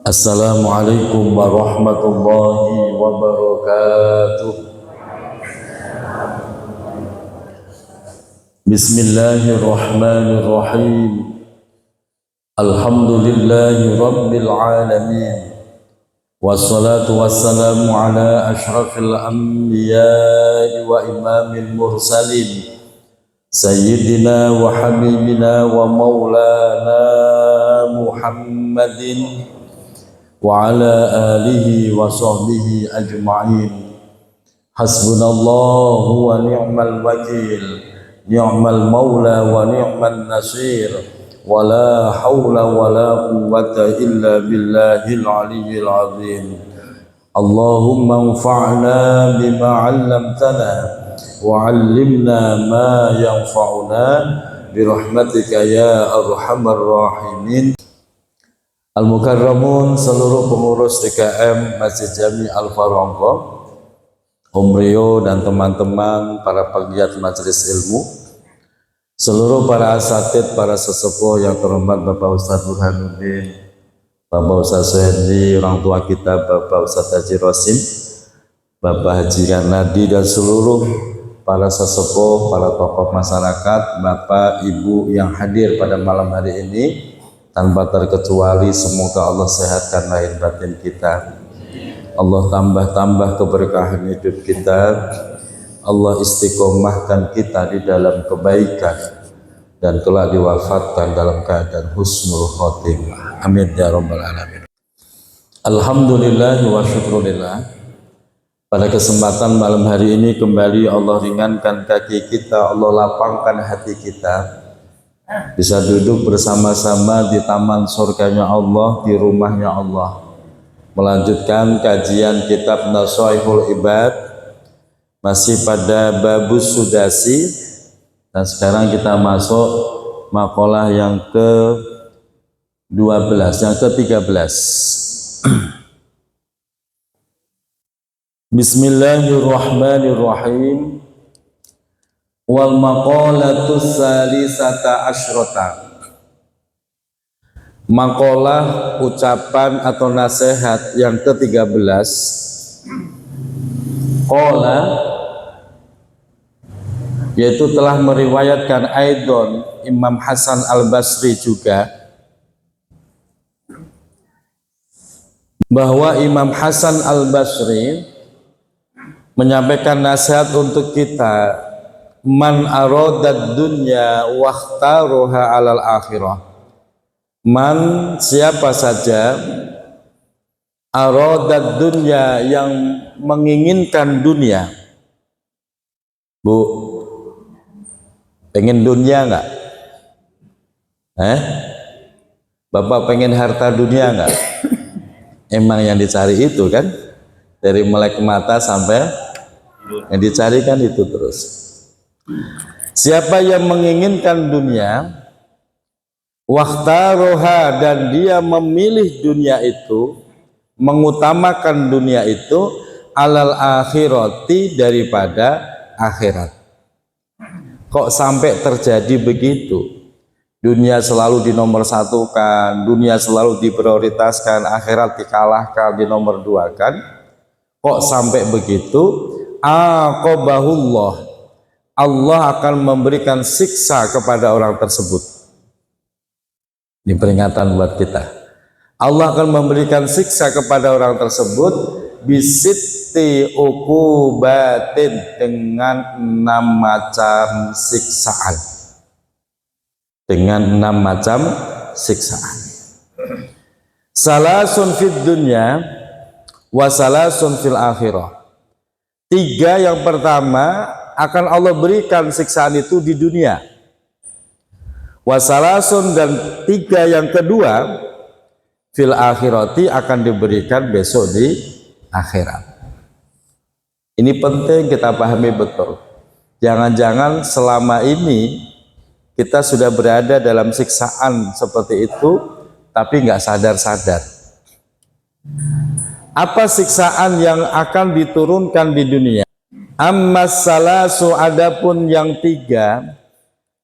Assalamualaikum warahmatullahi wabarakatuh. Bismillahirrahmanirrahim. Alhamdulillahi rabbil alamin. Wassalatu wassalamu ala ashrafil anbiya'i wa imamil mursalin Sayyidina wa habibina wa maulana Muhammadin wa ala alihi wa sahbihi ajma'in. Hasbunallahu wa ni'mal wakil, ni'mal maula wa ni'mal nasir, wa la hawla wa la quwwata illa billahil aliyyil azim. Allahumma anfa'na bima 'allamtana wa 'allimna ma yanfa'una birahmatika ya arhamar rahimin. Al-Mukarramun, seluruh pengurus DKM Masjid Jami Al-Farongko, Om Rio dan teman-teman para pegiat majelis ilmu, seluruh para asatid, para sesepuh yang terhormat Bapak Ustadz Burhanuddin, Bapak Ustadz Suhendi, orang tua kita Bapak Ustadz Haji Rosim, Bapak Haji Yanadi, dan seluruh para sesepuh, para tokoh masyarakat, Bapak Ibu yang hadir pada malam hari ini. Tanpa terkecuali semoga Allah sehatkan lahir batin kita, Allah tambah-tambah keberkahan hidup kita, Allah istiqomahkan kita di dalam kebaikan, dan kelak diwafatkan dalam keadaan husnul khotimah. Amin ya rabbal alamin. Alhamdulillah wa syukurillah. Pada kesempatan malam hari ini kembali Allah ringankan kaki kita, Allah lapangkan hati kita, bisa duduk bersama-sama di taman surganya Allah, di rumahnya Allah, melanjutkan kajian kitab Nasaihul Ibad, masih pada babus sudasi, dan sekarang kita masuk makalah yang ke-12, yang ke-13. Bismillahirrahmanirrahim. Wal maqalatus salisata asyrota. Makalah, ucapan atau nasihat yang ke-13. Qala, yaitu telah meriwayatkan Aidon Imam Hasan Al-Basri juga, bahwa Imam Hasan Al-Basri menyampaikan nasihat untuk kita. Man aradad dunya wakhtaruha alal akhirah. Man, siapa saja, aradad dunya, yang menginginkan dunia. Bu, pengen dunia enggak? Bapak pengen harta dunia enggak? Emang yang dicari itu kan, dari melek mata sampai yang dicari kan itu terus. Siapa yang menginginkan dunia, wakhtaroha, dan dia memilih dunia itu, mengutamakan dunia itu, alal akhirati, daripada akhirat. Kok sampai terjadi begitu? Dunia selalu dinomorsatukan, dunia selalu diprioritaskan, akhirat dikalahkan, dinomorduakan. Kok sampai begitu? Aqabahullah, Allah akan memberikan siksa kepada orang tersebut. Ini peringatan buat kita. Allah akan memberikan siksa kepada orang tersebut bisitti uqubatin, dengan 6 macam siksaan. Dengan 6 macam siksaan. Salasun fid dunya wa salasun fil akhirah. 3 yang pertama akan Allah berikan siksaan itu di dunia. Wasalasun, dan 3 yang kedua, fil akhirati, akan diberikan besok di akhirat. Ini penting kita pahami betul. Jangan-jangan selama ini kita sudah berada dalam siksaan seperti itu, tapi nggak sadar-sadar. Apa siksaan yang akan diturunkan di dunia? Ammas salasu, adapun yang 3,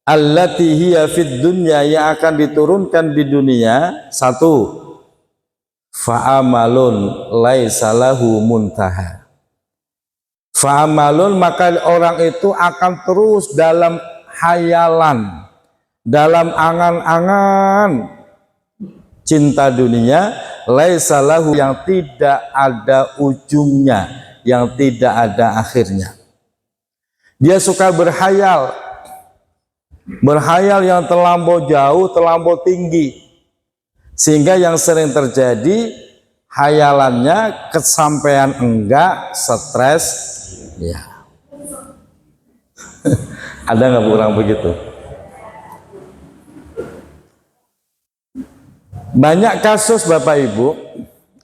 allati hiya fid dunya, yang akan diturunkan di dunia. 1, fa'amalun laisa lahu muntaha. Fa'amalun, maka orang itu akan terus dalam hayalan, dalam angan-angan cinta dunia, laisa lahu, yang tidak ada ujungnya, yang tidak ada akhirnya. Dia suka berhayal, berhayal yang terlampau jauh, terlampau tinggi, sehingga yang sering terjadi hayalannya kesampaian enggak, stres, ya. Ada nggak kurang begitu? Banyak kasus Bapak Ibu,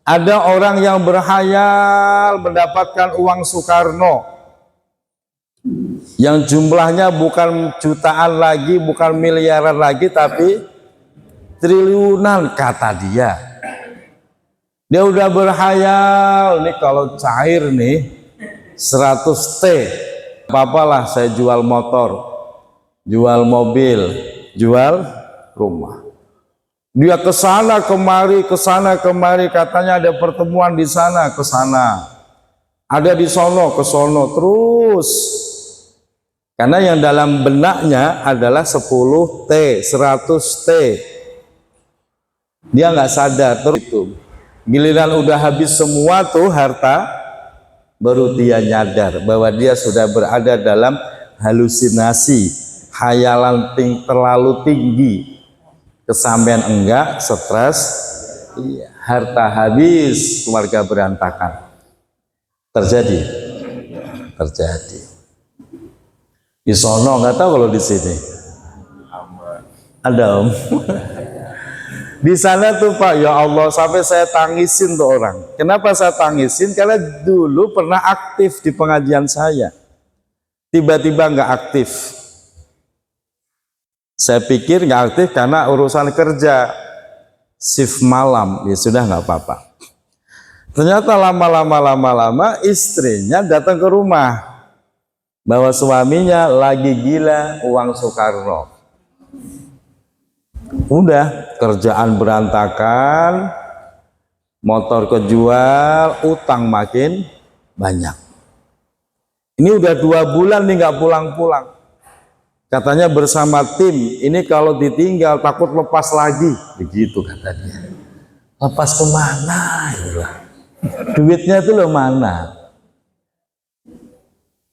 ada orang yang berhayal mendapatkan uang Soekarno yang jumlahnya bukan jutaan lagi, bukan miliaran lagi, tapi triliunan kata dia. Dia udah berhayal, nih kalau cair nih 100 T, apa-apalah saya jual motor, jual mobil, jual rumah. Dia ke sana kemari, katanya ada pertemuan di sana, ke sana. Ada di sono, ke sono terus. Karena yang dalam benaknya adalah 10 T, 100 T. Dia nggak sadar terus itu. Giliran udah habis semua tuh harta, baru dia nyadar bahwa dia sudah berada dalam halusinasi, hayalan terlalu tinggi, kesampaian enggak, stres, harta habis, keluarga berantakan. Terjadi. Di sono nggak tahu, kalau di sini ada Om. Di sana tuh Pak, ya Allah, sampai saya tangisin tuh orang. Kenapa saya tangisin? Karena dulu pernah aktif di pengajian saya, tiba-tiba nggak aktif. Saya pikir nggak aktif karena urusan kerja, shift malam, ya sudah nggak apa-apa. Ternyata lama-lama istrinya datang ke rumah bahwa suaminya lagi gila uang Soekarno. Udah kerjaan berantakan, motor kejual, utang makin banyak. Ini udah 2 bulan nih nggak pulang-pulang. Katanya bersama tim, ini kalau ditinggal takut lepas lagi, begitu katanya. Lepas kemana? Duitnya itu loh mana?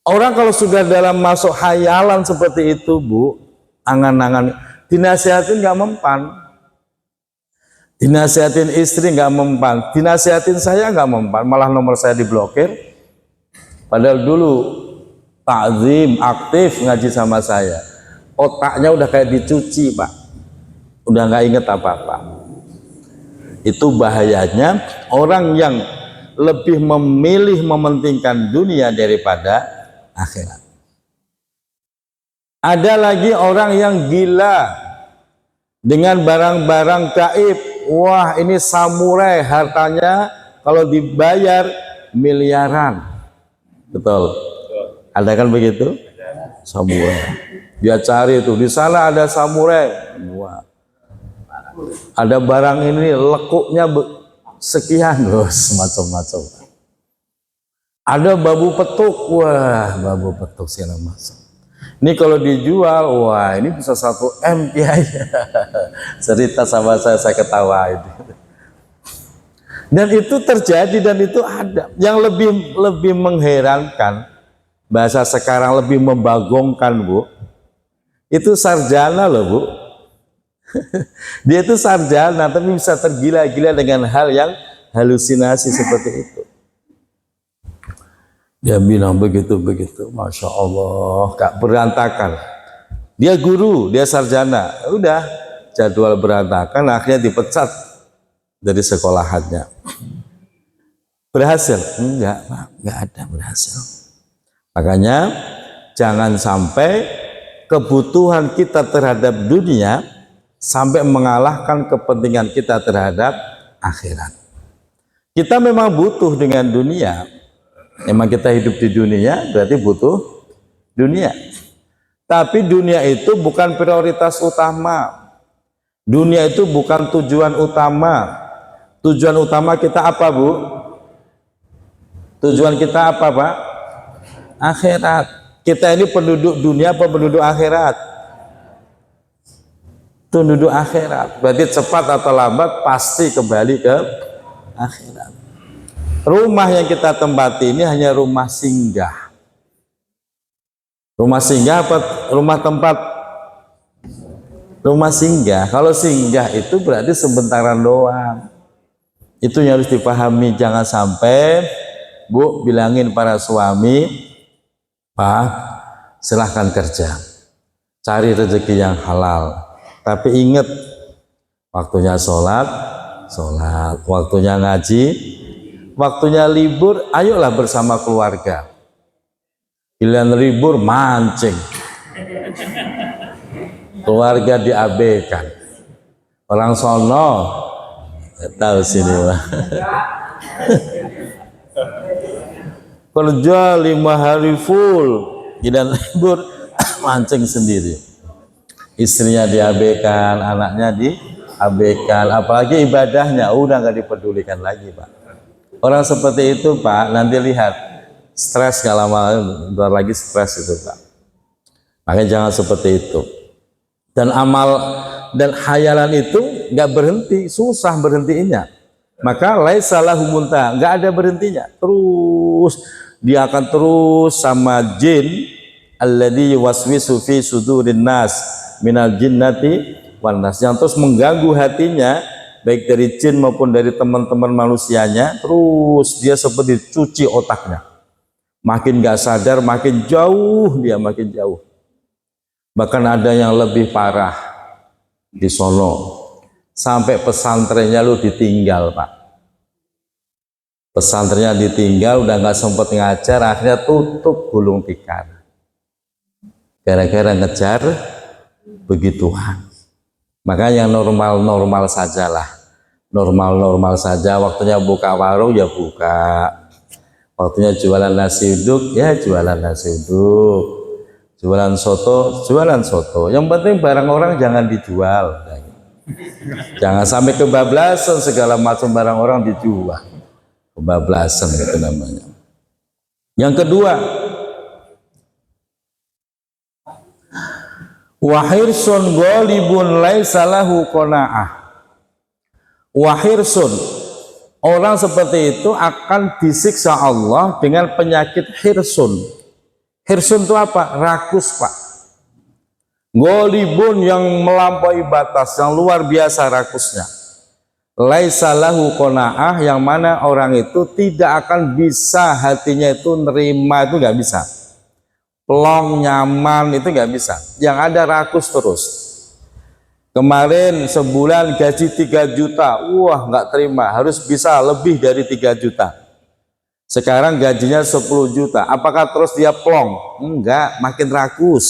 Orang kalau sudah dalam masuk hayalan seperti itu Bu, angan-angan, dinasihatin nggak mempan, dinasihatin istri nggak mempan, dinasihatin saya nggak mempan, malah nomor saya diblokir. Padahal dulu takzim, aktif ngaji sama saya, otaknya udah kayak dicuci Pak, udah nggak inget apa-apa. Itu bahayanya orang yang lebih memilih mementingkan dunia daripada akhirat. Ada lagi orang yang gila dengan barang-barang gaib. Wah, ini samurai, hartanya kalau dibayar miliaran. Betul. Ada kan begitu? Samurai. Dia cari itu, di sana ada samurai. Wah. Ada barang ini lekuknya sekian, macam-macam. Ada babu petuk, wah, babu petuk segala macam. Ini kalau dijual, wah, ini bisa 1 M Kiai. Cerita sama saya ketawa itu. Dan itu terjadi dan itu ada. Yang lebih mengherankan, bahasa sekarang lebih membagongkan Bu, itu sarjana loh Bu. Dia itu sarjana tapi bisa tergila-gila dengan hal yang halusinasi seperti itu. Dia bilang begitu, Masya Allah, gak berantakan. Dia guru, dia sarjana, udah jadwal berantakan, akhirnya dipecat dari sekolahannya. Berhasil? Enggak Pak, enggak ada berhasil. Makanya jangan sampai kebutuhan kita terhadap dunia sampai mengalahkan kepentingan kita terhadap akhirat. Kita memang butuh dengan dunia, memang kita hidup di dunia berarti butuh dunia. Tapi dunia itu bukan prioritas utama, dunia itu bukan tujuan utama. Tujuan utama kita apa, Bu? Tujuan kita apa, Pak? Akhirat. Kita ini penduduk dunia apa penduduk akhirat? Penduduk akhirat. Berarti cepat atau lambat pasti kembali ke akhirat. Rumah yang kita tempati ini hanya rumah singgah. Rumah singgah apa rumah tempat? Rumah singgah. Kalau singgah itu berarti sebentaran doang. Itu yang harus dipahami. Jangan sampai, Bu, bilangin para suami, Pak, silahkan kerja, cari rezeki yang halal. Tapi ingat, waktunya sholat, waktunya ngaji, waktunya libur, ayolah bersama keluarga. Pilihan libur mancing, keluarga diabaikan. Orang sono tahu sini, Pak. Kerja 5 hari full, pilihan libur mancing sendiri. Istrinya diabaikan, anaknya diabaikan, apalagi ibadahnya udah nggak dipedulikan lagi, Pak. Orang seperti itu, Pak, nanti lihat stres, nggak lama lagi stres itu, Pak. Makanya jangan seperti itu. Dan amal dan khayalan itu nggak berhenti, susah berhentinya. Maka laisa lahu muntaha, nggak ada berhentinya. Terus dia akan terus sama jin alladzi yuwaswisu fi sudurin nas minal jinnati wan nas, yang terus mengganggu hatinya baik dari jin maupun dari teman-teman manusianya. Terus dia seperti cuci otaknya, makin gak sadar, makin jauh dia, makin jauh. Bahkan ada yang lebih parah di sono, sampai pesantrennya lu ditinggal, Pak. Pesantrennya ditinggal, udah nggak sempat ngajar, akhirnya tutup gulung tikar gara-gara ngejar begituan. Maka yang normal-normal sajalah, normal-normal saja. Waktunya buka warung ya buka, waktunya jualan nasi uduk ya jualan nasi uduk, jualan soto jualan soto. Yang penting barang orang jangan dijual, jangan sampai kebablasan segala macam barang orang dijual, kebablasan itu namanya. Yang kedua, wahirsun ghalibun laisa lahu qanaah. Wahirsun, orang seperti itu akan disiksa Allah dengan penyakit hirsun. Hirsun itu apa? Rakus, Pak. Ghalibun, yang melampaui batas, yang luar biasa rakusnya. Laisa lahu qanaah, yang mana orang itu tidak akan bisa, hatinya itu nerima, itu nggak bisa. Plong, nyaman, itu nggak bisa. Yang ada rakus terus. Kemarin sebulan gaji 3 juta, wah nggak terima, harus bisa lebih dari 3 juta. Sekarang gajinya 10 juta, apakah terus dia plong? Enggak, makin rakus.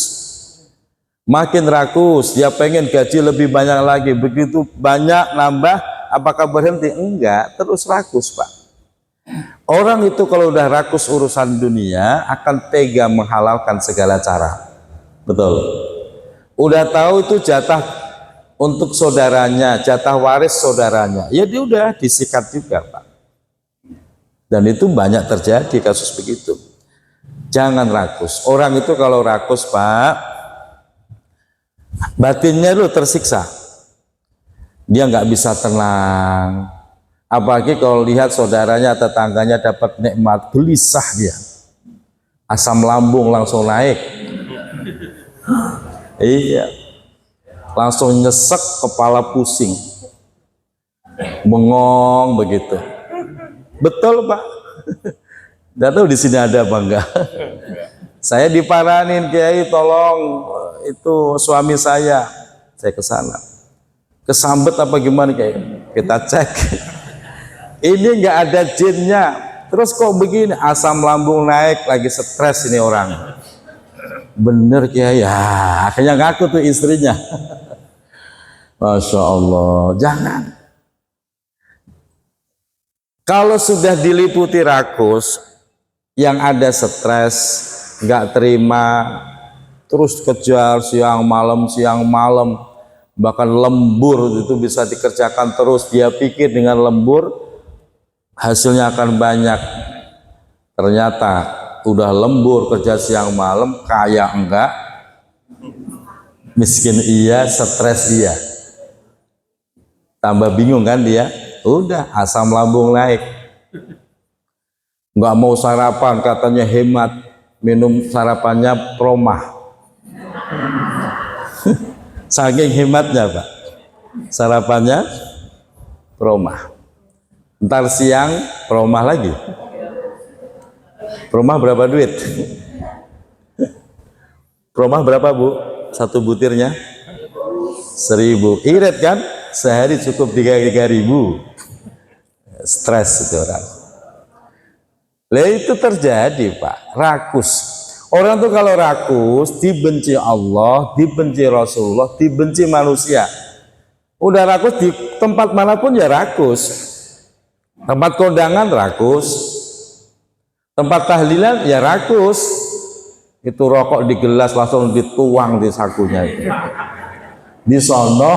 Makin rakus, dia pengen gaji lebih banyak lagi. Begitu banyak nambah, apakah berhenti? Enggak, terus rakus, Pak. Orang itu kalau udah rakus urusan dunia akan tega menghalalkan segala cara. Betul. Udah tahu itu jatah untuk saudaranya, jatah waris saudaranya, ya dia udah disikat juga, Pak. Dan itu banyak terjadi kasus begitu. Jangan rakus. Orang itu kalau rakus, Pak, batinnya itu tersiksa. Dia nggak bisa tenang. Apalagi kalau lihat saudaranya, tetangganya dapat nikmat, gelisah dia. Asam lambung langsung naik. Iya. Langsung nyesek, kepala pusing. Bengong begitu. Betul, Pak. Nggak tahu di sini ada apa enggak. Saya diparanin, Kiai, tolong itu suami saya ke sana. Kesambet apa gimana, Kiai? Kita cek. Ini nggak ada jinnya, terus kok begini, asam lambung naik, lagi stres ini orang. Bener, Kiai, ya akhirnya ngaku tuh istrinya. Masya Allah. Jangan. Kalau sudah diliputi rakus, yang ada stres, nggak terima, terus kejar siang malam, bahkan lembur itu bisa dikerjakan terus, dia pikir dengan lembur hasilnya akan banyak, ternyata udah lembur kerja siang malam, kaya enggak, miskin iya, stres iya, tambah bingung kan dia, udah asam lambung naik, nggak mau sarapan, katanya hemat, minum sarapannya promah. Saking hematnya Pak, sarapannya promah, ntar siang promah lagi. Promah berapa duit? Promah berapa Bu? Satu butirnya 1.000. Irit kan? Sehari cukup 3.000. Stres itu orang. Lah itu terjadi Pak, rakus. Orang tuh kalau rakus, dibenci Allah, dibenci Rasulullah, dibenci manusia. Udah rakus di tempat manapun ya rakus. Tempat kondangan rakus, tempat tahlilan ya rakus. Itu rokok di gelas langsung dituang di sakunya itu. Di sono,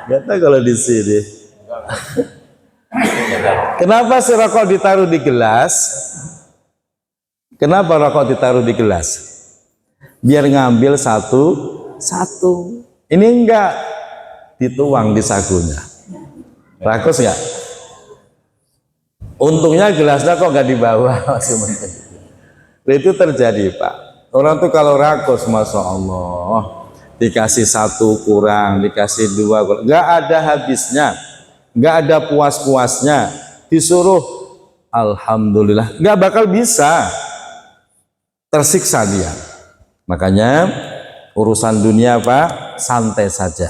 nggak tahu kalau di sini. Kenapa sih rokok ditaruh di gelas? Kenapa rokok ditaruh di gelas? Biar ngambil satu. Ini enggak, dituang di sakunya. Rakus enggak? Untungnya gelasnya kok enggak dibawa, masih penting. Itu terjadi Pak. Orang tuh kalau rakus, Masya Allah, dikasih satu kurang, dikasih dua kurang, enggak ada habisnya, enggak ada puas-puasnya. Disuruh alhamdulillah, enggak bakal bisa. Tersiksa dia. Makanya urusan dunia Pak, santai saja.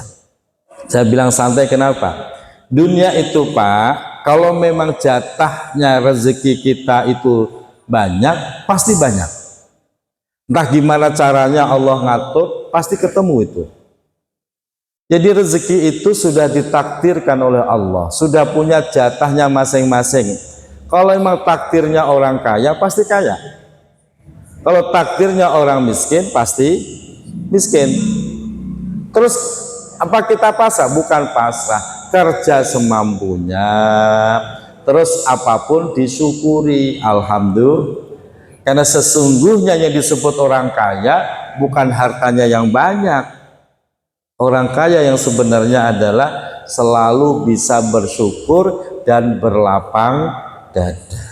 Saya bilang santai kenapa? Dunia itu Pak, kalau memang jatahnya rezeki kita itu banyak, pasti banyak. Entah gimana caranya Allah ngatur, pasti ketemu itu. Jadi rezeki itu sudah ditakdirkan oleh Allah, sudah punya jatahnya masing-masing. Kalau memang takdirnya orang kaya, pasti kaya. Kalau takdirnya orang miskin, pasti miskin. Terus apa kita pasrah? Bukan pasrah, kerja semampunya. Terus apapun disyukuri, alhamdulillah. Karena sesungguhnya yang disebut orang kaya bukan hartanya yang banyak. Orang kaya yang sebenarnya adalah selalu bisa bersyukur dan berlapang dada.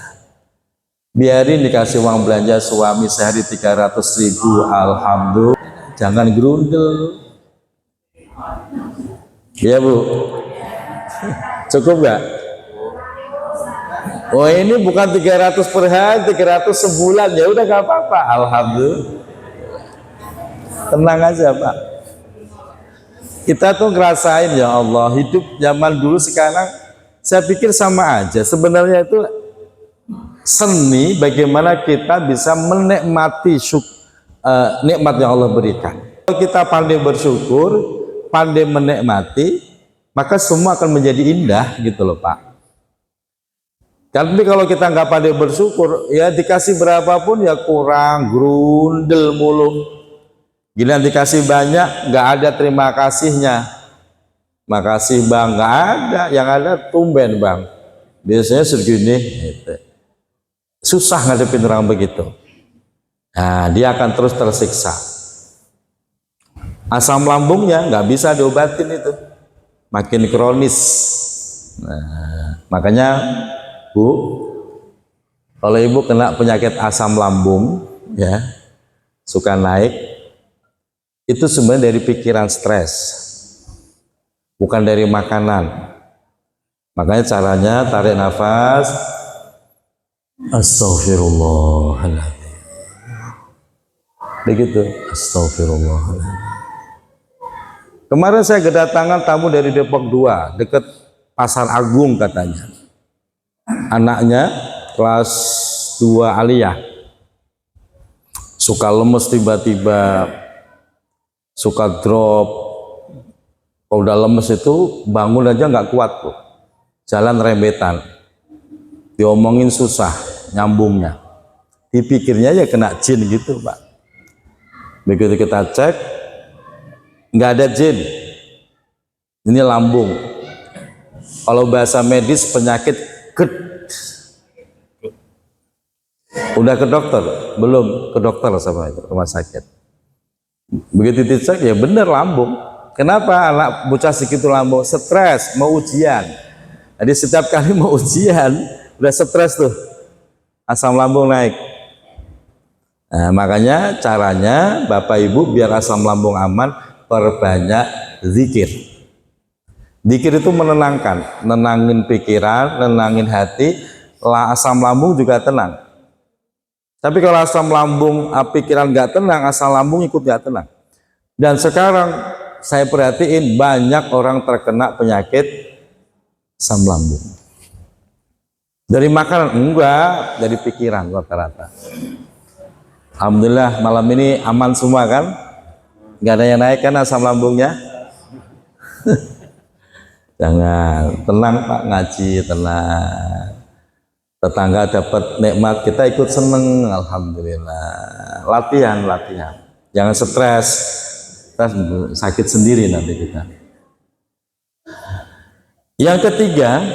Biarin dikasih uang belanja suami sehari 300.000, alhamdulillah. Jangan gerundel. Ya Bu, cukup nggak? Oh ini bukan 300 per hari, 300 sebulan, ya udah nggak apa-apa, alhamdulillah. Tenang aja Pak. Kita tuh ngerasain ya Allah, hidup zaman dulu sekarang, saya pikir sama aja. Sebenarnya itu seni bagaimana kita bisa menikmati nikmat yang Allah berikan. Kalau kita pandai bersyukur, pandai menikmati, maka semua akan menjadi indah gitu loh Pak. Tapi kalau kita nggak pandai bersyukur, ya dikasih berapapun ya kurang, grundel mulu. Gila dikasih banyak, nggak ada terima kasihnya. Makasih Bang, nggak ada, yang ada tumben Bang. Biasanya segini. Gitu. Susah ngadepin orang begitu. Nah, dia akan terus tersiksa. Asam lambungnya nggak bisa diobatin itu, makin kronis. Nah, makanya Bu, kalau Ibu kena penyakit asam lambung, ya suka naik, itu sebenarnya dari pikiran stres, bukan dari makanan. Makanya caranya tarik nafas. Astaghfirullahaladzim. Begitu, astaghfirullahaladzim. Kemarin saya kedatangan tamu dari Depok 2, dekat Pasar Agung katanya. Anaknya kelas 2 aliyah. Suka lemes tiba-tiba, suka drop. Kalau udah lemes itu bangun aja nggak kuat tuh. Jalan rembetan. Diomongin susah nyambungnya, dipikirnya ya kena jin gitu Pak. Begitu kita cek nggak ada jin, Ini lambung. Kalau bahasa medis penyakit GERD. Udah ke dokter? Belum ke dokter sama itu, rumah sakit. Begitu dicek ya bener lambung. Kenapa anak bocah segitu lambung? Stres, mau ujian. Jadi setiap kali mau ujian udah stres tuh, asam lambung naik. Nah, makanya caranya Bapak Ibu biar asam lambung aman, perbanyak zikir. Zikir itu menenangkan, nenangin pikiran, nenangin hati, asam lambung juga tenang. Tapi kalau asam lambung, pikiran nggak tenang, asam lambung ikut nggak tenang. Dan sekarang saya perhatiin banyak orang terkena penyakit asam lambung. Dari makanan enggak, dari pikiran rata-rata. Alhamdulillah malam ini aman semua kan? Nggak ada yang naik kan asam lambungnya? Jangan, tenang Pak, ngaji tenang. Tetangga dapat nikmat, kita ikut seneng, alhamdulillah. Latihan, jangan stres, kita sakit sendiri nanti kita. Yang ketiga,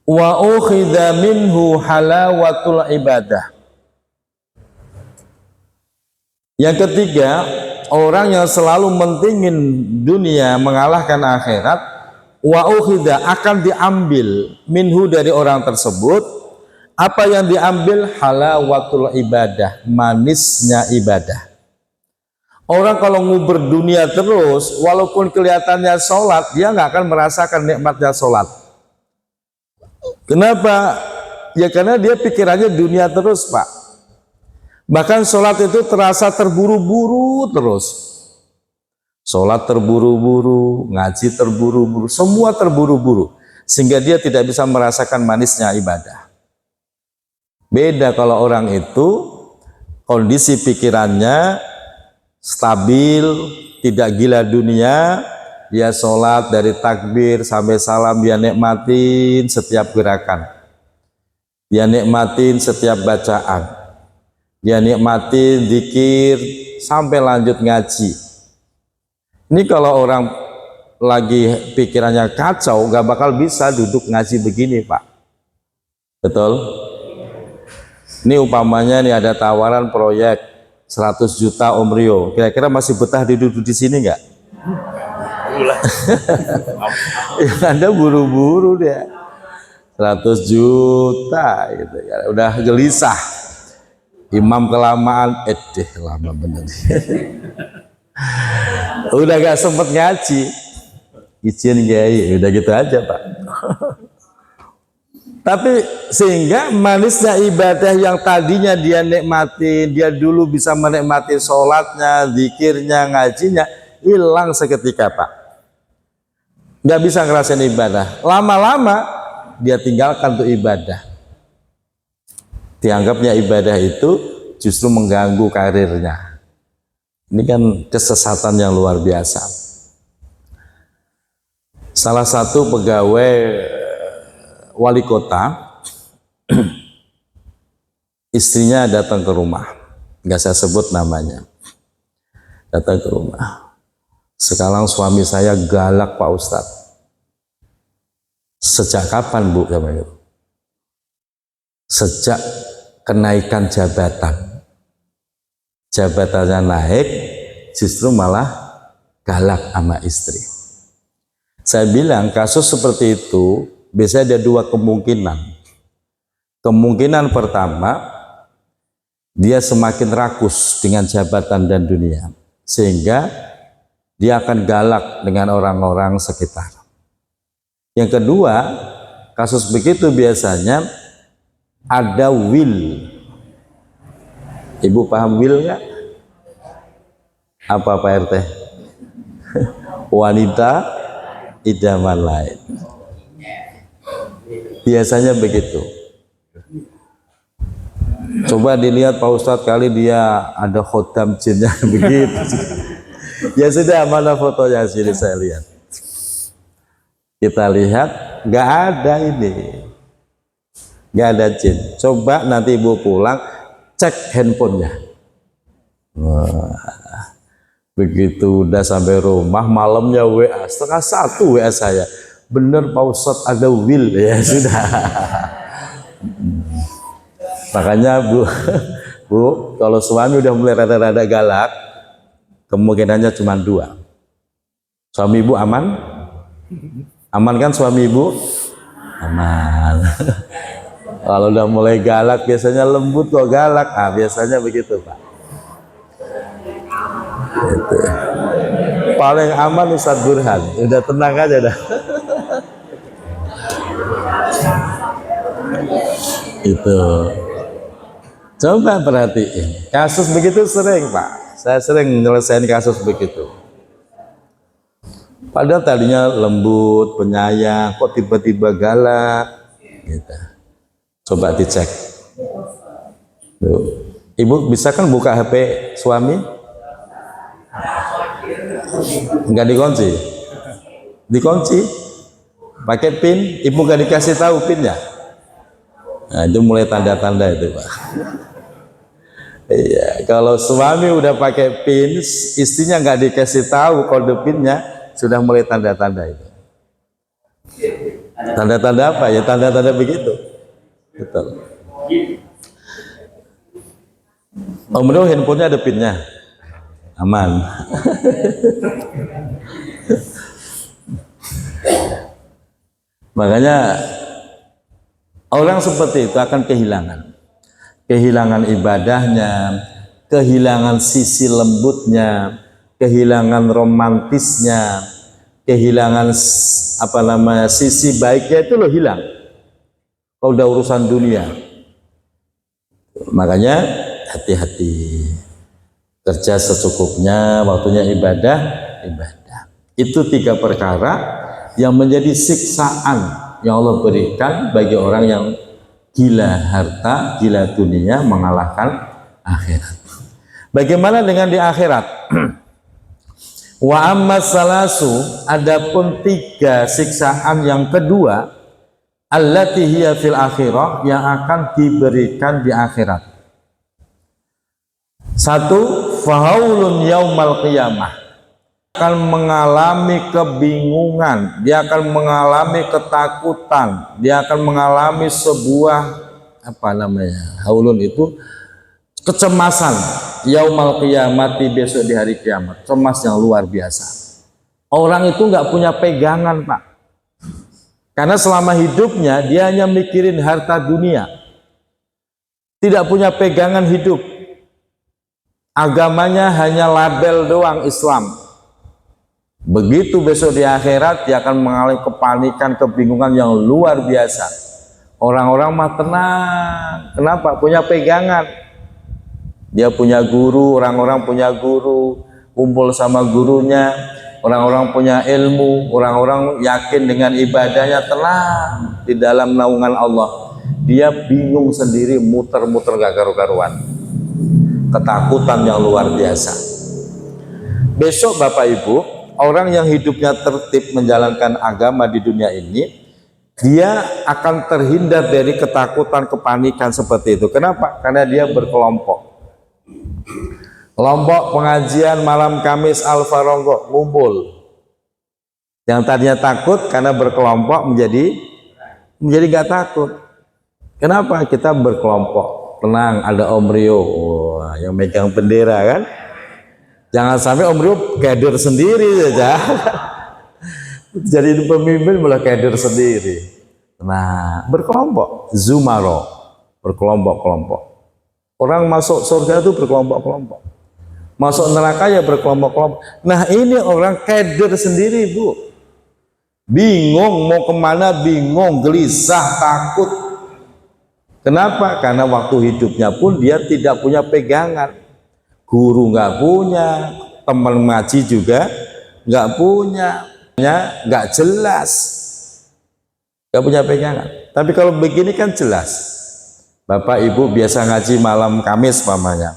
wa ukhidha minhu halawatul ibadah. Yang ketiga, orang yang selalu mentingin dunia mengalahkan akhirat, wa ukhidha akan diambil minhu dari orang tersebut. Apa yang diambil? Halawatul ibadah, manisnya ibadah. Orang kalau nguber dunia terus, walaupun kelihatannya sholat, dia nggak akan merasakan nikmatnya sholat. Kenapa? Ya karena dia pikirannya dunia terus Pak. Bahkan sholat itu terasa terburu-buru terus. Sholat terburu-buru, ngaji terburu-buru, semua terburu-buru. Sehingga dia tidak bisa merasakan manisnya ibadah. Beda kalau orang itu kondisi pikirannya stabil, tidak gila dunia, dia sholat dari takbir sampai salam, dia nikmatin setiap gerakan, dia nikmatin setiap bacaan, dia nikmatin zikir sampai lanjut ngaji. Ini kalau orang lagi pikirannya kacau, gak bakal bisa duduk ngaji begini Pak. Betul? Ini umpamanya nih ada tawaran proyek 100 juta Om Rio, kira-kira masih betah duduk di sini nggak? Yang Anda buru-buru dia 100 juta gitu ya, udah gelisah. Imam kelamaan, lama bener. Udah gak sempet ngaji, izin Kiai, udah gitu aja Pak. Tapi sehingga manisnya ibadah yang tadinya dia nikmati, dia dulu bisa menikmati sholatnya, zikirnya, ngajinya, hilang seketika Pak. Nggak bisa ngerasain ibadah. Lama-lama dia tinggalkan tuh ibadah. Dianggapnya ibadah itu justru mengganggu karirnya. Ini kan kesesatan yang luar biasa. Salah satu pegawai wali kota, istrinya datang ke rumah, nggak saya sebut namanya, datang ke rumah. Sekarang suami saya galak Pak Ustadz. Sejak kapan Bu? Sejak kenaikan jabatan, jabatannya naik, justru malah galak sama istri. Saya bilang kasus seperti itu biasanya ada dua kemungkinan. Kemungkinan pertama, dia semakin rakus dengan jabatan dan dunia, sehingga dia akan galak dengan orang-orang sekitar. Yang kedua, kasus begitu biasanya ada will. Ibu paham will nggak? Apa Pak RT? Wanita idaman lain. Biasanya begitu. Coba dilihat Pak Ustadz, kali dia ada khotam jinnya begitu. Ya sudah, mana fotonya sini saya lihat. Kita lihat, nggak ada ini, nggak ada jin. Coba nanti ibu pulang cek handphonenya. Wah, Begitu udah sampai rumah, malamnya WA, setengah satu WA saya, bener Pak Ustadz ada will, ya sudah. Makanya Bu, Bu, kalau suami udah mulai rada-rada galak, kemungkinannya cuma dua. Suami ibu aman? Aman kan suami ibu? Aman. Kalau udah mulai galak, biasanya lembut kok galak. Ah, biasanya begitu Pak. Itu. Paling aman Ustadz Burhan. Udah tenang aja dah. Itu. Coba perhatiin. Kasus begitu sering Pak. Saya sering nyelesain kasus begitu. Padahal tadinya lembut, penyayang, kok tiba-tiba galak. Gitu. Coba dicek. Tuh. Ibu bisa kan buka HP suami? Enggak dikunci? Dikunci? Pakai PIN? Ibu enggak dikasih tahu PIN-nya? Nah, itu mulai tanda-tanda itu Pak. Iya, kalau suami udah pakai PIN, istrinya nggak dikasih tahu kode PIN-nya, sudah mulai tanda-tanda itu. Tanda-tanda apa? Ya tanda-tanda begitu. Betul. Om Bro, handphonenya ada PIN-nya, aman. Makanya orang seperti itu akan kehilangan ibadahnya, kehilangan sisi lembutnya, kehilangan romantisnya, kehilangan sisi baiknya itu loh hilang. Kalau udah urusan dunia. Makanya hati-hati, kerja secukupnya, waktunya ibadah. Itu 3 perkara yang menjadi siksaan yang Allah berikan bagi orang yang gila harta, gila dunia, mengalahkan akhirat. Bagaimana dengan di akhirat? Wa ammas salasu, adapun 3 siksaan yang kedua, allati hiya fil akhirah, yang akan diberikan di akhirat. 1. Fahaulun yaumal qiyamah, akan mengalami kebingungan, dia akan mengalami ketakutan, dia akan mengalami sebuah haulun itu kecemasan, yaumal qiyamati, besok di hari kiamat, cemas yang luar biasa. Orang itu nggak punya pegangan Pak, karena selama hidupnya dia hanya mikirin harta dunia, tidak punya pegangan hidup, agamanya hanya label doang Islam. Begitu besok di akhirat dia akan mengalami kepanikan, kebingungan yang luar biasa. Orang-orang mah tenang, kenapa? Punya pegangan. Dia punya guru, orang-orang punya guru, kumpul sama gurunya, orang-orang punya ilmu, orang-orang yakin dengan ibadahnya, tenang di dalam naungan Allah. Dia bingung sendiri, muter-muter gak karu-karuan, ketakutan yang luar biasa. Besok Bapak Ibu, orang yang hidupnya tertib menjalankan agama di dunia ini, dia akan terhindar dari ketakutan, kepanikan seperti itu. Kenapa? Karena dia berkelompok. Kelompok pengajian malam Kamis Al-Faronggo ngumpul. Yang tadinya takut karena berkelompok menjadi gak takut. Kenapa? Kita berkelompok. Tenang, ada Om Rio, yang megang bendera kan. Jangan sampai Om Rio kader sendiri saja. Jadi pemimpin malah kader sendiri. Nah, berkelompok, zumaro, berkelompok-kelompok. Orang masuk surga itu berkelompok-kelompok, masuk neraka ya berkelompok-kelompok. Nah, ini orang kader sendiri Bu, bingung mau kemana, bingung, gelisah, takut. Kenapa? Karena waktu hidupnya pun dia tidak punya pegangan. Guru nggak punya, teman ngaji juga nggak punya, nggak jelas, nggak punya pegangan. Tapi kalau begini kan jelas. Bapak Ibu biasa ngaji malam Kamis mamanya,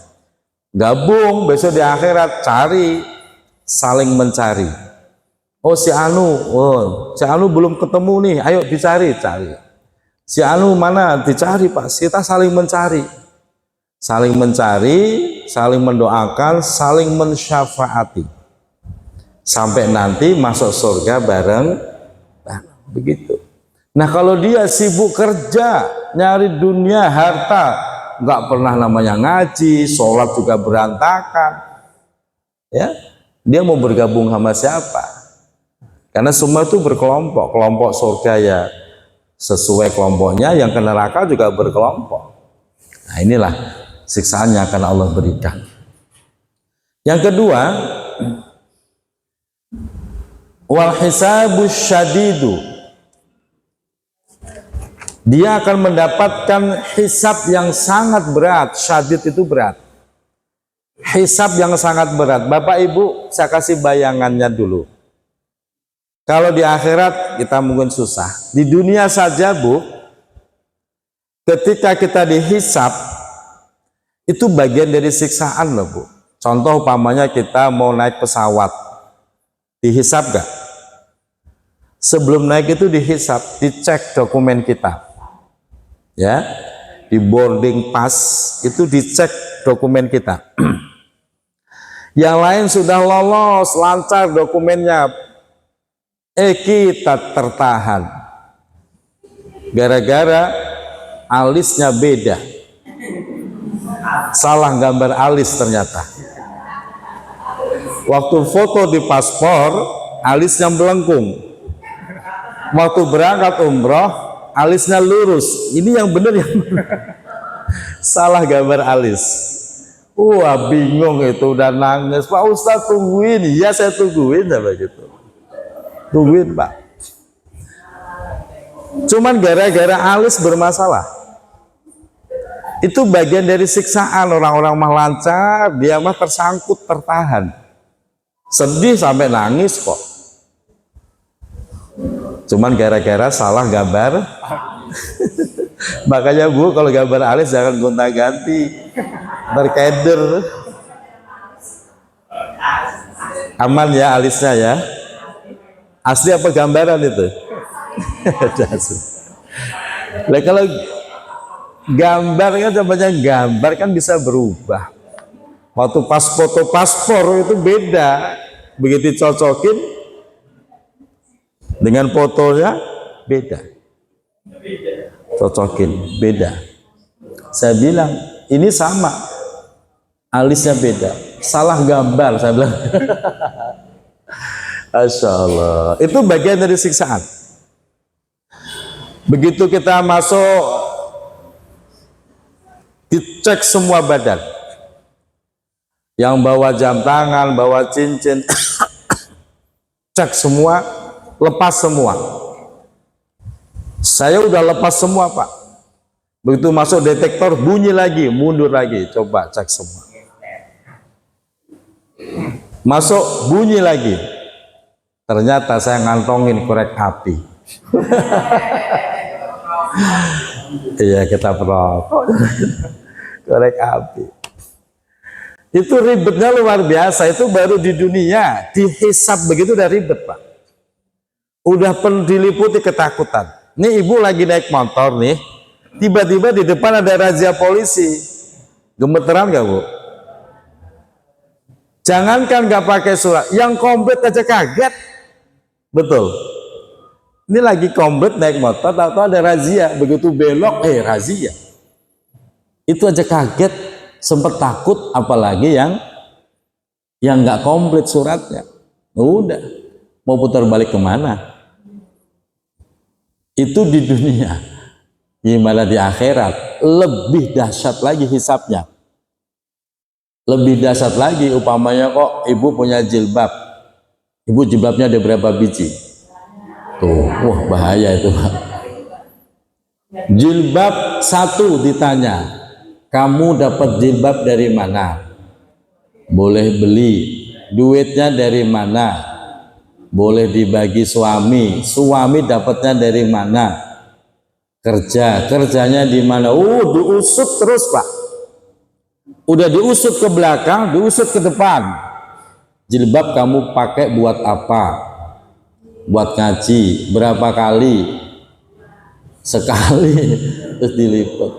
gabung besok di akhirat, cari, saling mencari. Oh si Anu belum ketemu nih, ayo dicari, cari. Si Anu mana? Dicari Pak, kita saling mencari. saling mencari, saling mendoakan, saling mensyafaati sampai nanti masuk surga bareng. Nah, begitu. Nah, kalau dia sibuk kerja, nyari dunia, harta, nggak pernah namanya ngaji, sholat juga berantakan, ya, dia mau bergabung sama siapa? Karena semua itu berkelompok, kelompok surga ya sesuai kelompoknya, yang ke neraka juga berkelompok. Nah, inilah siksaan yang akan Allah berikan. Yang kedua, wal hisabus syadidu, dia akan mendapatkan hisab yang sangat berat. Syadid itu berat, hisab yang sangat berat. Bapak Ibu, saya kasih bayangannya dulu. Kalau di akhirat kita mungkin susah. Di dunia saja, Bu, ketika kita dihisab, itu bagian dari siksaan loh, Bu. Contoh umpamanya kita mau naik pesawat, dihisab gak? Sebelum naik itu dihisab, dicek dokumen kita, ya, di boarding pass itu dicek dokumen kita. Yang lain sudah lolos, lancar dokumennya, kita tertahan gara-gara alisnya beda, salah gambar alis ternyata. Waktu foto di paspor alisnya melengkung, waktu berangkat umroh alisnya lurus. Ini yang benar, yang salah gambar alis. Wah, bingung itu, udah nangis. Pak Ustadz tungguin. Ya, saya tungguin apa gitu, tungguin Pak. Cuman gara-gara alis bermasalah. Itu bagian dari siksaan. Orang-orang mah lancar, dia mah tersangkut, tertahan, sedih sampai nangis kok. Cuman gara-gara salah gambar. Makanya Bu, kalau gambar alis jangan gonta-ganti, berkeder. Aman ya alisnya ya. Asli apa gambaran itu? Nah, kalau gambar kan namanya gambar kan bisa berubah. Waktu pas foto paspor itu beda, begitu cocokin dengan fotonya beda, cocokin beda. Saya bilang ini sama, alisnya beda, salah gambar, saya bilang. Masya Allah, itu bagian dari siksaan. Begitu kita masuk, dicek semua badan, yang bawa jam tangan, bawa cincin, cek semua, lepas semua. Saya udah lepas semua Pak. Begitu masuk detektor bunyi lagi, mundur lagi, coba cek semua. Masuk bunyi lagi, ternyata saya ngantongin korek api. Iya, kita perokok. Korek api. Itu ribetnya luar biasa. Itu baru di dunia, dihisab begitu udah ribet Pak. Udah diliputi ketakutan. Nih ibu lagi naik motor nih, tiba-tiba di depan ada razia polisi. Gemeteran gak Bu? Jangankan gak pakai surat, yang komplit aja kaget. Betul. Ini lagi komplit naik motor, tahu-tahu ada razia. Begitu belok, razia. Itu aja kaget, sempat takut, apalagi yang nggak komplit suratnya. Udah, mau putar balik kemana? Itu di dunia. Gimana di akhirat? Lebih dahsyat lagi hisabnya. Lebih dahsyat lagi, upamanya kok ibu punya jilbab. Ibu jilbabnya ada berapa biji? Tuh, wah bahaya itu Pak. Jilbab satu ditanya, kamu dapat jilbab dari mana? Boleh beli. Duitnya dari mana? Boleh dibagi suami. Suami dapatnya dari mana? Kerjanya di mana? Diusut terus Pak. Udah diusut ke belakang, diusut ke depan. Jilbab kamu pakai buat apa? Buat ngaji. Berapa kali? Sekali. Terus dilipat.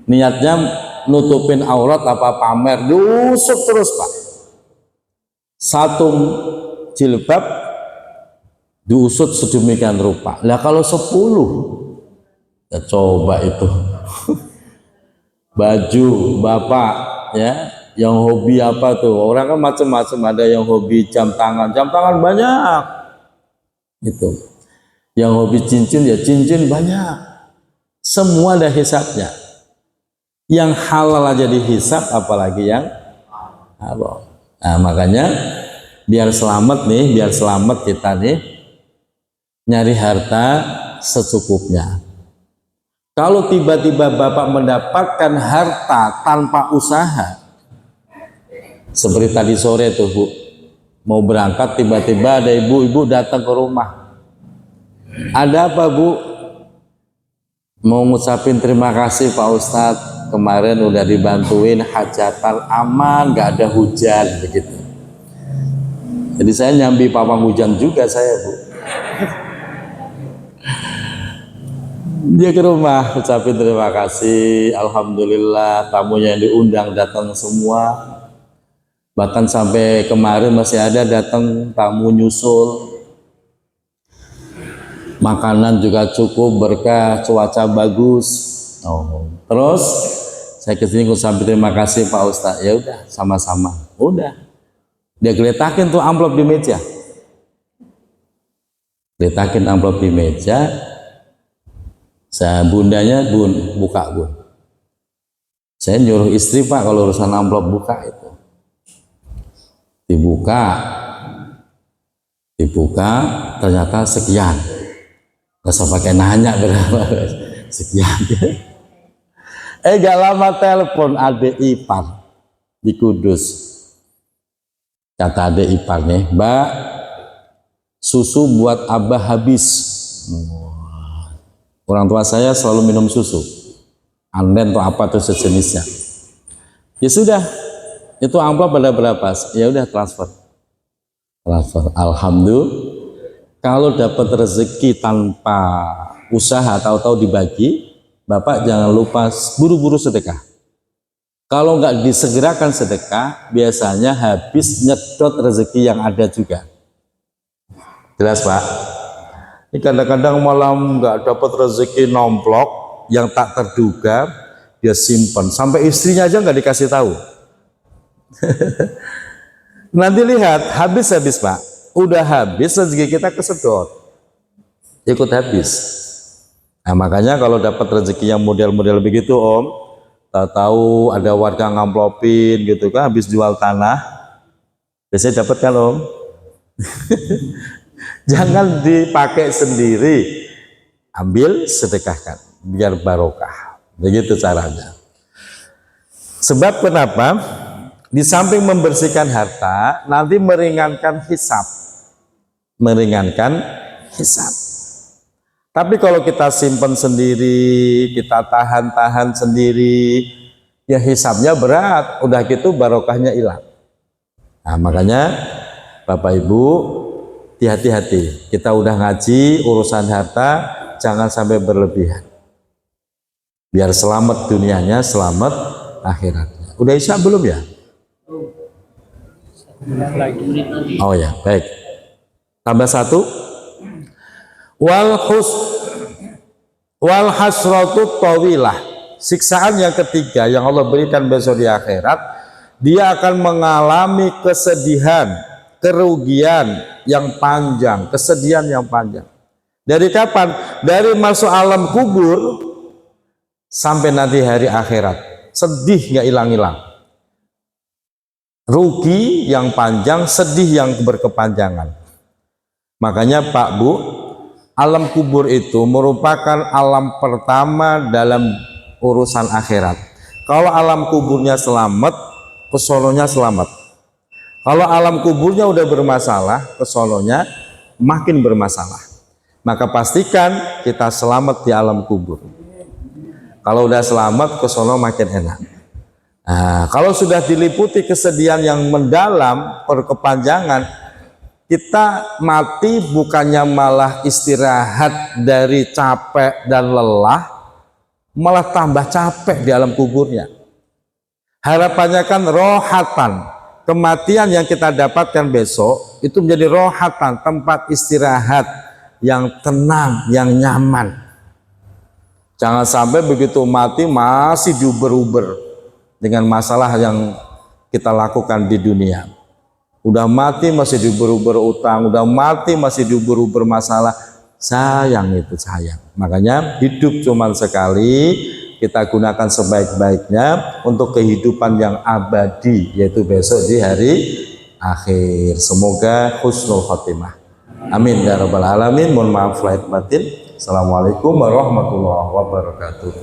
Niatnya nutupin aurat apa pamer, diusut terus Pak. Satu jilbab diusut sedemikian rupa. Lah kalau 10, ya coba itu. Baju Bapak ya, yang hobi apa tuh? Orang kan macam-macam, ada yang hobi jam tangan banyak. Itu. Yang hobi cincin ya cincin banyak. Semua ada hisabnya. Yang halal aja dihisab, apalagi yang haram. Nah, makanya biar selamat nih, biar selamat kita nih, nyari harta secukupnya. Kalau tiba-tiba Bapak mendapatkan harta tanpa usaha, seperti tadi sore tuh Bu, mau berangkat tiba-tiba ada ibu-ibu datang ke rumah. Ada apa Bu? Mau ngucapin terima kasih Pak Ustadz, kemarin udah dibantuin hajatan aman, gak ada hujan begitu. Jadi saya nyambi pawang hujan juga saya Bu. Dia ke rumah ucapin terima kasih, alhamdulillah tamunya yang diundang datang semua. Bahkan sampai kemarin masih ada datang tamu nyusul. Makanan juga cukup, berkah, cuaca bagus. Terus saya kesini ngucapin terima kasih Pak Ustadz. Ya udah, sama-sama. Udah. Dia geletakin tuh amplop di meja. Geletakin amplop di meja. Saya bundanya, Bun, buka Bun. Saya nyuruh istri Pak kalau urusan amplop buka itu. Dibuka, ternyata sekian. Gak usah pakai nanya berapa, sekian. Gak lama telepon adik ipar di Kudus. Kata adik ipar nih, Mbak, susu buat Abah habis. Orang tua saya selalu minum susu, anden atau apa tuh sejenisnya. Ya sudah, itu amplop pada berapa? Ya udah transfer. Alhamdulillah. Kalau dapat rezeki tanpa usaha, tahu-tahu dibagi, Bapak jangan lupa buru-buru sedekah. Kalau nggak disegerakan sedekah, biasanya habis nyedot rezeki yang ada juga. Jelas Pak? Ini kadang-kadang malam nggak dapat rezeki nomplok yang tak terduga, dia simpan sampai istrinya aja nggak dikasih tahu. Nanti lihat habis Pak. Udah habis rezeki kita kesedot, ikut habis. Nah makanya kalau dapat rezeki yang model-model begitu Om, tahu ada warga ngamplopin gitu kan, habis jual tanah, biasanya dapat kan Om. Jangan dipakai sendiri, ambil sedekahkan biar barokah. Begitu caranya. Sebab kenapa? Di samping membersihkan harta, nanti meringankan hisab. Meringankan hisab. Tapi kalau kita simpan sendiri, kita tahan-tahan sendiri, ya hisabnya berat. Udah gitu barokahnya hilang. Nah makanya Bapak Ibu, hati-hati. Kita udah ngaji urusan harta, jangan sampai berlebihan. Biar selamat dunianya, selamat akhiratnya. Udah isya belum ya? Oh ya, baik. Tambah satu. Wal hasratu tawilah. Siksaan yang ketiga yang Allah berikan besok di akhirat, dia akan mengalami kesedihan, kerugian yang panjang, kesedihan yang panjang. Dari kapan? Dari masuk alam kubur sampai nanti hari akhirat. Sedih nggak hilang-hilang. Rugi yang panjang, sedih yang berkepanjangan. Makanya Pak Bu, alam kubur itu merupakan alam pertama dalam urusan akhirat. Kalau alam kuburnya selamat, kesononya selamat. Kalau alam kuburnya udah bermasalah, kesononya makin bermasalah. Maka pastikan kita selamat di alam kubur. Kalau udah selamat, kesono makin enak. Nah, kalau sudah diliputi kesedihan yang mendalam, berkepanjangan, kita mati bukannya malah istirahat dari capek dan lelah, malah tambah capek di alam kuburnya. Harapannya kan rohatan. Kematian yang kita dapatkan besok itu menjadi rohatan, tempat istirahat yang tenang, yang nyaman. Jangan sampai begitu mati masih diuber-uber dengan masalah yang kita lakukan di dunia. Udah mati masih diuber-uber utang, udah mati masih diuber-uber masalah. Sayang itu, sayang. Makanya hidup cuma sekali, kita gunakan sebaik-baiknya untuk kehidupan yang abadi, yaitu besok di hari akhir. Semoga husnul khotimah. Amin ya rabbal alamin. Mohon maaf lahir batin. Assalamualaikum warahmatullahi wabarakatuh.